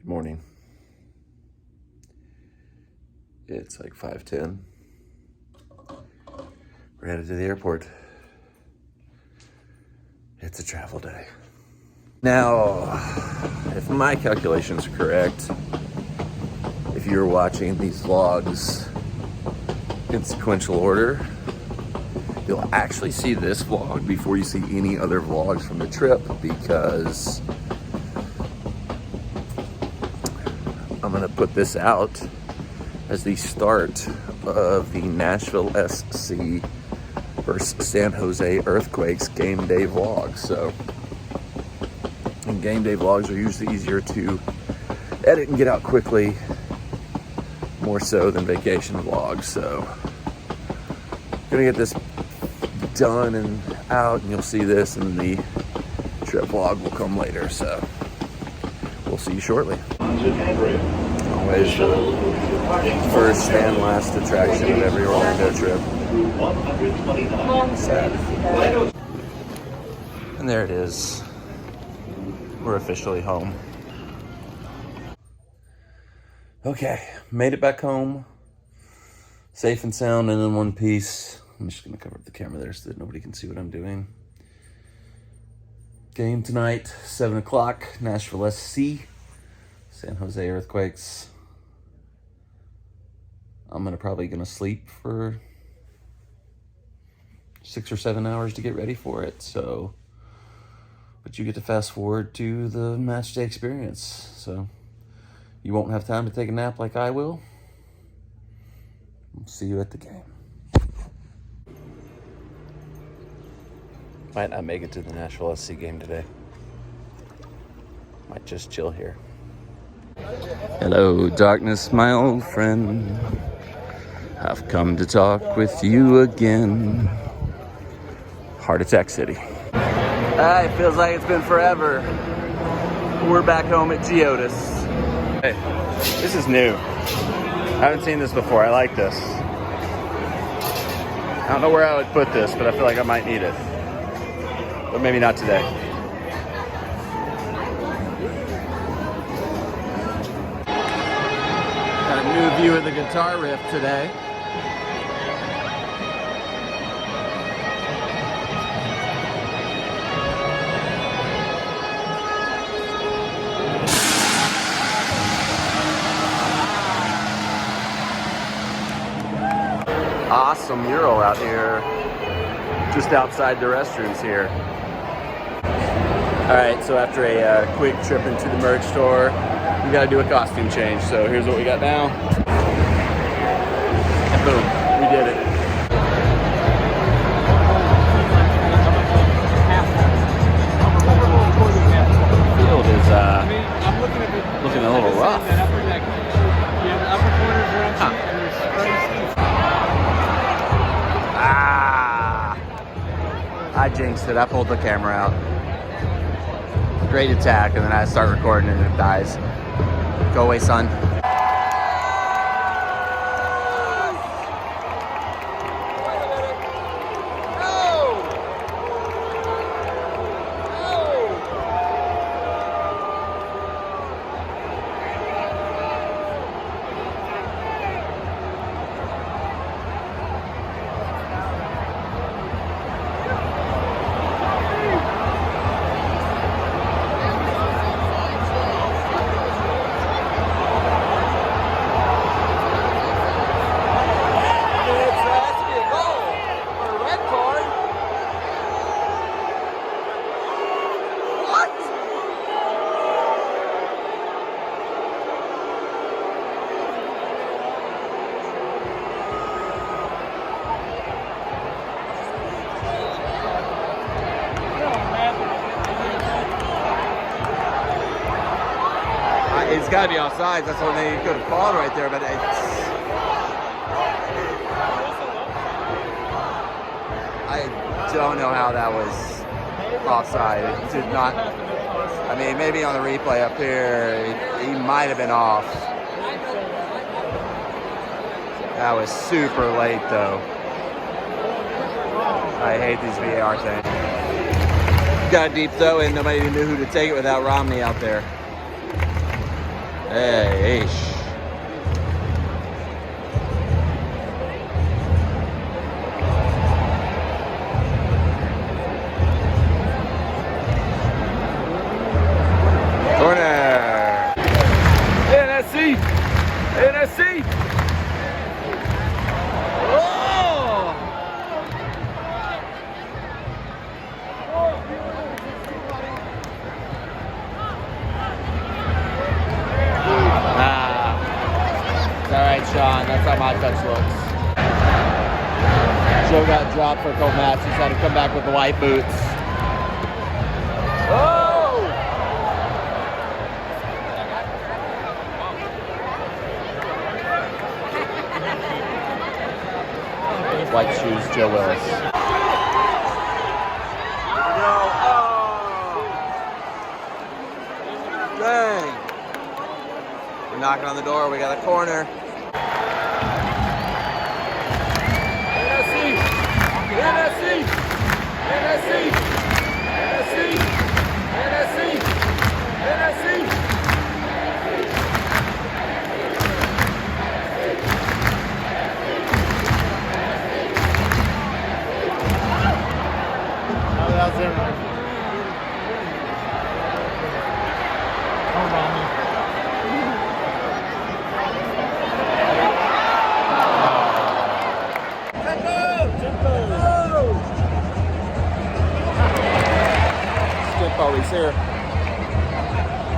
Good morning. It's like 5:10. We're headed to the airport. It's a travel day. Now, if my calculations are correct, if you're watching these vlogs in sequential order, you'll actually see this vlog before you see any other vlogs from the trip, because I'm gonna put this out as the start of the Nashville SC versus San Jose Earthquakes game day vlog. So, and game day vlogs are usually easier to edit and get out quickly, more so than vacation vlogs. So, gonna get this done and out, and you'll see this, and the trip vlog will come later. So, we'll see you shortly. Always the first and last attraction of every Orlando trip. Sad. And there it is. We're officially home. Okay, made it back home. Safe and sound and in one piece. I'm just gonna cover up the camera there so that nobody can see what I'm doing. Game tonight, 7 o'clock, Nashville SC, San Jose Earthquakes. I'm probably gonna sleep for 6 or 7 hours to get ready for it. So, but you get to fast forward to the match day experience. So you won't have time to take a nap like I will. We'll see you at the game. Might not make it to the Nashville SC game today. Might just chill here. Hello, darkness, my old friend. I've come to talk with you again. Heart Attack City. It feels like it's been forever. We're back home at Geodis. Hey, this is new. I haven't seen this before. I like this. I don't know where I would put this, but I feel like I might need it. But maybe not today. Got a new view of the guitar riff today. Awesome mural out here, just outside the restrooms here. All right, so after a quick trip into the merch store, we gotta do a costume change. So here's what we got now. And boom, we did it. The field is looking a little rough. I jinxed it. I pulled the camera out. Great attack, and then I start recording and it dies. Go away, son. It's got to be offsides. That's what they could have called right there, but it's... I don't know how that was offside. It did not... I mean, maybe on the replay up here, he might have been off. That was super late, though. I hate these VAR things. Got a deep throw in. Nobody even knew who to take it without Romney out there. Hey, ish. Corner. NSC. NSC. Oh. It's all right, Sean. That's how my touch looks. Joe got dropped for a couple matches. Had to come back with the white boots. Oh. White shoes, Joe Willis. Dang. We're knocking on the door. We got a corner. NSC. NSC. NSC. NSC. NSC. NSC. How's everyone? Come on. Skip always here.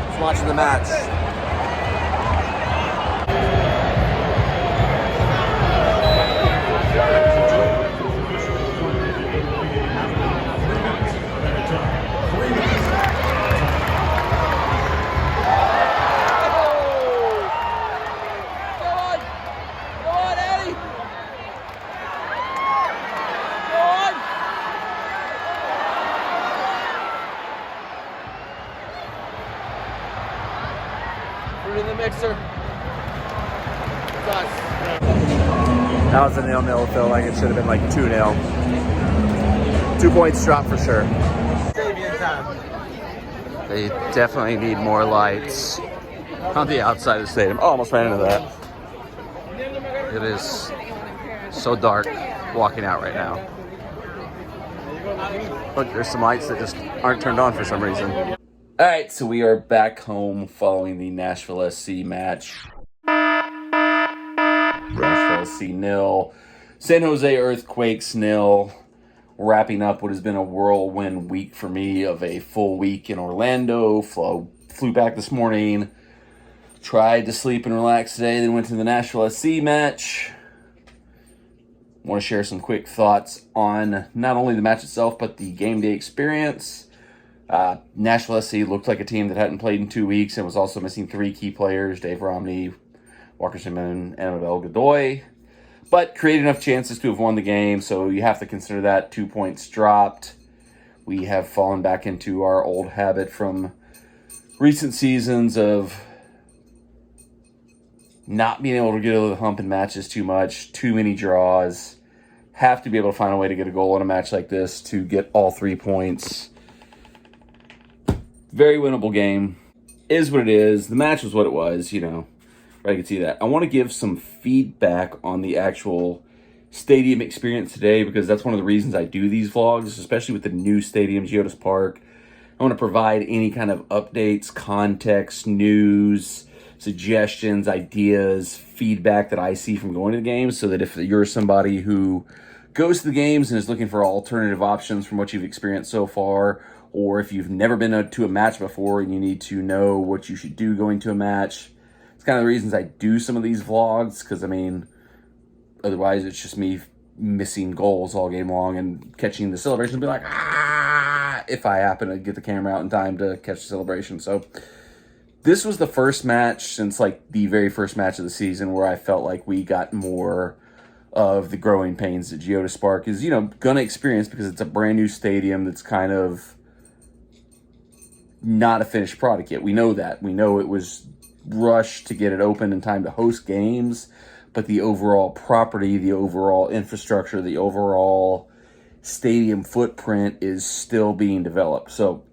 Just watching the match. In the mixer. It's us. That was a 0-0. Felt like it should have been like 2-0. 2 points drop for sure. They definitely need more lights on the outside of the stadium. Oh, almost ran into that. It is so dark walking out right now. Look, there's some lights that just aren't turned on for some reason. All right, so we are back home following the Nashville SC match. Nashville SC 0, San Jose Earthquakes 0. Wrapping up what has been a whirlwind week for me of a full week in Orlando. Flew back this morning. Tried to sleep and relax today. Then went to the Nashville SC match. Want to share some quick thoughts on not only the match itself, but the game day experience. Nashville SC looked like a team that hadn't played in 2 weeks and was also missing 3 key players, Dave Romney, Walker Simon, and Annabelle Godoy, but created enough chances to have won the game, so you have to consider that 2 points dropped. We have fallen back into our old habit from recent seasons of not being able to get over the hump in matches too much, too many draws. Have to be able to find a way to get a goal in a match like this to get all 3 points. Very winnable game. Is what it is. The match was what it was, you know. I can see that. I want to give some feedback on the actual stadium experience today because that's one of the reasons I do these vlogs, especially with the new stadium, Geodis Park. I want to provide any kind of updates, context, news, suggestions, ideas, feedback that I see from going to the games so that if you're somebody who goes to the games and is looking for alternative options from what you've experienced so far, or if you've never been to a match before and you need to know what you should do going to a match. It's kind of the reasons I do some of these vlogs, because, I mean, otherwise it's just me missing goals all game long and catching the celebration and be like, if I happen to get the camera out in time to catch the celebration. So this was the first match since, like, the very first match of the season where I felt like we got more of the growing pains that Geodis Park is, you know, going to experience because it's a brand new stadium that's kind of not a finished product yet. We know that. We know it was rushed to get it open in time to host games, but the overall property, the overall infrastructure, the overall stadium footprint is still being developed. So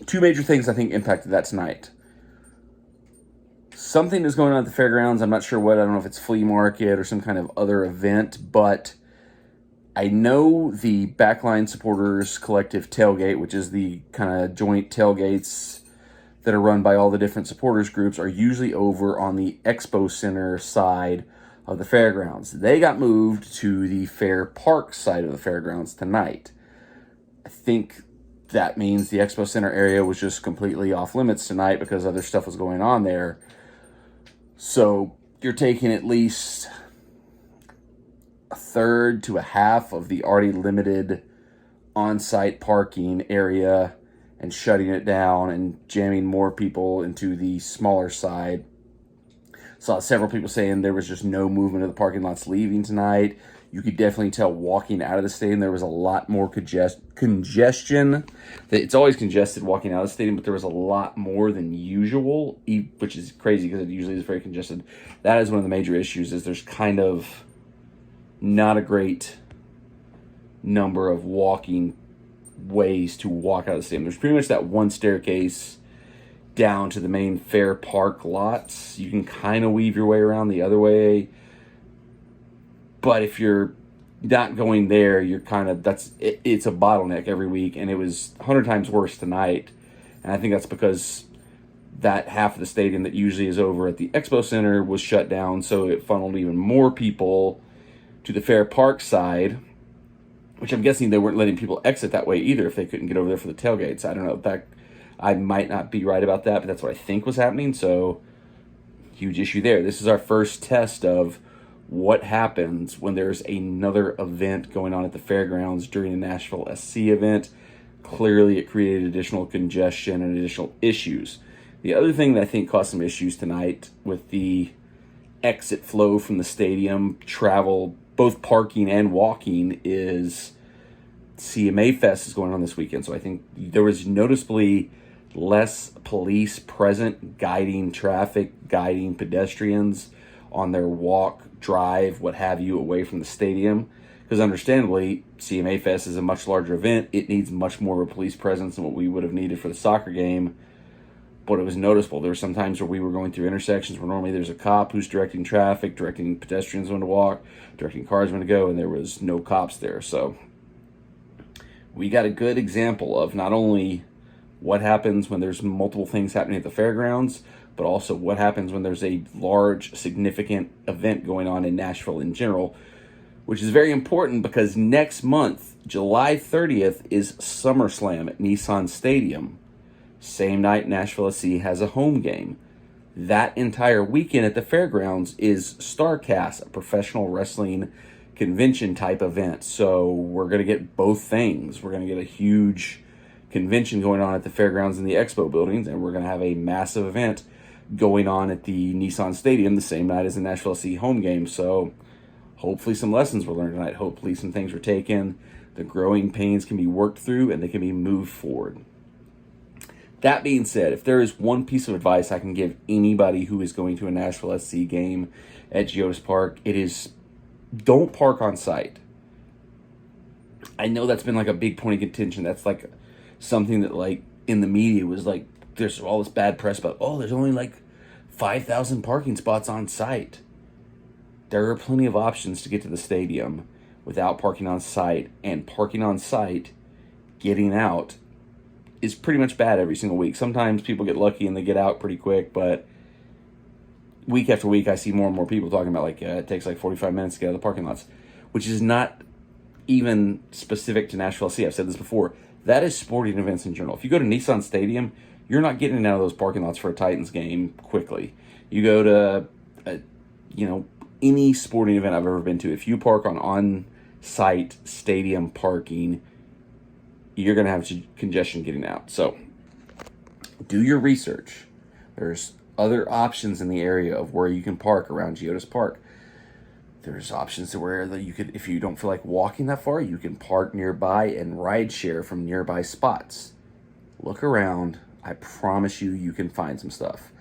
2 major things I think impacted that tonight. something is going on at the fairgrounds. I'm not sure what. I don't know if it's flea market or some kind of other event, but I know the Backline Supporters Collective Tailgate, which is the kind of joint tailgates that are run by all the different supporters groups, are usually over on the Expo Center side of the fairgrounds. They got moved to the Fair Park side of the fairgrounds tonight. I think that means the Expo Center area was just completely off limits tonight because other stuff was going on there. So you're taking at least a third to a half of the already limited on-site parking area and shutting it down and jamming more people into the smaller side. Saw several people saying there was just no movement of the parking lots leaving tonight. You could definitely tell walking out of the stadium there was a lot more congestion. It's always congested walking out of the stadium, but there was a lot more than usual, which is crazy because it usually is very congested. That is one of the major issues, is there's kind of not a great number of walking ways to walk out of the stadium. There's pretty much that one staircase down to the main Fair Park lots. You can kind of weave your way around the other way, but if you're not going there, you're kind of, it's a bottleneck every week, and it was 100 times worse tonight. And I think that's because that half of the stadium that usually is over at the Expo Center was shut down, so it funneled even more people to the Fair Park side, which I'm guessing they weren't letting people exit that way either if they couldn't get over there for the tailgates. I don't know. I might not be right about that, but that's what I think was happening. So, huge issue there. This is our first test of what happens when there's another event going on at the fairgrounds during the Nashville SC event. Clearly, it created additional congestion and additional issues. The other thing that I think caused some issues tonight with the exit flow from the stadium, travel, both parking and walking, is CMA Fest is going on this weekend. So I think there was noticeably less police present guiding traffic, guiding pedestrians on their walk, drive, what have you, away from the stadium. Because understandably, CMA Fest is a much larger event. It needs much more of a police presence than what we would have needed for the soccer game. But it was noticeable. There were some times where we were going through intersections where normally there's a cop who's directing traffic, directing pedestrians when to walk, directing cars when to go, and there was no cops there. So we got a good example of not only what happens when there's multiple things happening at the fairgrounds, but also what happens when there's a large, significant event going on in Nashville in general, which is very important because next month, July 30th, is SummerSlam at Nissan Stadium. Same night Nashville SC has a home game. That entire weekend at the fairgrounds is StarCast, a professional wrestling convention type event. So we're going to get both things. We're going to get a huge convention going on at the fairgrounds and the expo buildings, and we're going to have a massive event going on at the Nissan Stadium the same night as the Nashville SC home game. So hopefully some lessons were learned tonight. Hopefully some things were taken. The growing pains can be worked through and they can be moved forward. That being said, if there is one piece of advice I can give anybody who is going to a Nashville SC game at Geodis Park, it is don't park on site. I know that's been like a big point of contention. That's like something that like in the media was like, there's all this bad press about, oh, there's only like 5,000 parking spots on site. There are plenty of options to get to the stadium without parking on site, and parking on site, getting out, is pretty much bad every single week. Sometimes people get lucky and they get out pretty quick, but week after week I see more and more people talking about like it takes like 45 minutes to get out of the parking lots, which is not even specific to Nashville SC. I've said this before. That is sporting events in general. If you go to Nissan Stadium, you're not getting out of those parking lots for a Titans game quickly. You go to, any sporting event I've ever been to, if you park on on-site stadium parking, you're going to have congestion getting out. So do your research. There's other options in the area of where you can park around Geodis Park. There's options to where you could, if you don't feel like walking that far, you can park nearby and ride share from nearby spots. Look around. I promise you can find some stuff.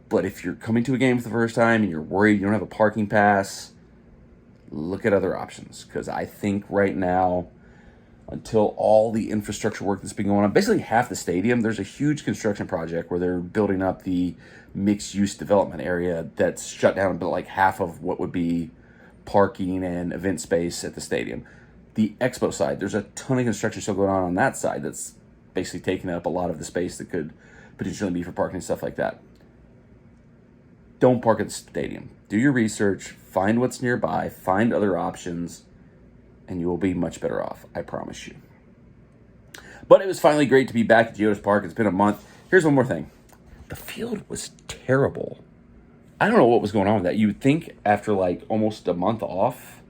But if you're coming to a game for the first time and you're worried you don't have a parking pass, look at other options. Because I think right now, until all the infrastructure work that's been going on. Basically half the stadium, there's a huge construction project where they're building up the mixed-use development area that's shut down, but like half of what would be parking and event space at the stadium. The expo side, there's a ton of construction still going on that side that's basically taking up a lot of the space that could potentially be for parking and stuff like that. Don't park at the stadium. Do your research, find what's nearby, find other options, and you will be much better off, I promise you. But it was finally great to be back at Geodis Park. It's been a month. Here's one more thing. The field was terrible. I don't know what was going on with that. You would think after like almost a month off,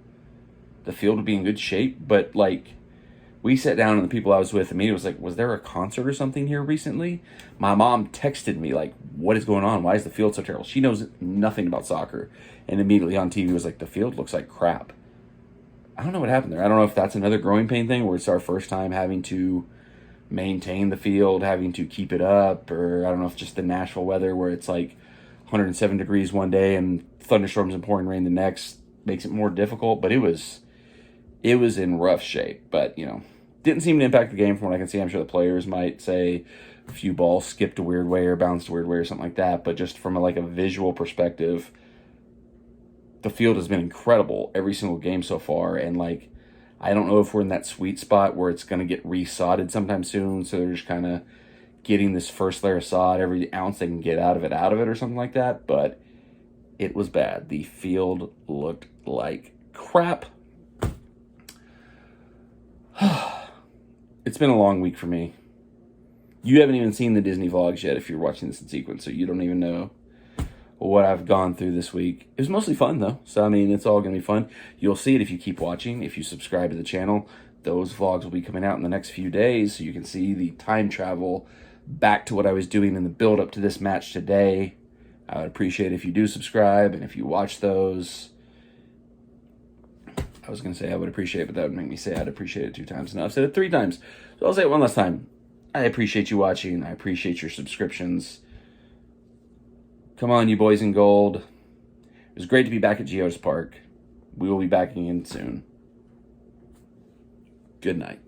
the field would be in good shape. But like, we sat down and the people I was with, immediately was like, was there a concert or something here recently? My mom texted me like, what is going on? Why is the field so terrible? She knows nothing about soccer. And immediately on TV was like, the field looks like crap. I don't know what happened there. I don't know if that's another growing pain thing where it's our first time having to maintain the field, having to keep it up, or I don't know if just the Nashville weather where it's like 107 degrees one day and thunderstorms and pouring rain the next makes it more difficult. But it was in rough shape. But, you know, didn't seem to impact the game from what I can see. I'm sure the players might say a few balls skipped a weird way or bounced a weird way or something like that. But just from a visual perspective, the field has been incredible every single game so far. And like, I don't know if we're in that sweet spot where it's going to get resodded sometime soon. So they're just kind of getting this first layer of sod, every ounce they can get out of it or something like that. But it was bad. The field looked like crap. It's been a long week for me. You haven't even seen the Disney vlogs yet if you're watching this in sequence, so you don't even know what I've gone through this week. It was mostly fun, though. So, I mean, it's all going to be fun. You'll see it if you keep watching. If you subscribe to the channel, those vlogs will be coming out in the next few days, so you can see the time travel back to what I was doing in the build-up to this match today. I would appreciate it if you do subscribe, and if you watch those. I was going to say I would appreciate it, but that would make me say I'd appreciate it 2 times. Now I've said it 3 times. So I'll say it one last time. I appreciate you watching. I appreciate your subscriptions. Come on, you boys in gold. It was great to be back at Geodis Park. We will be back again soon. Good night.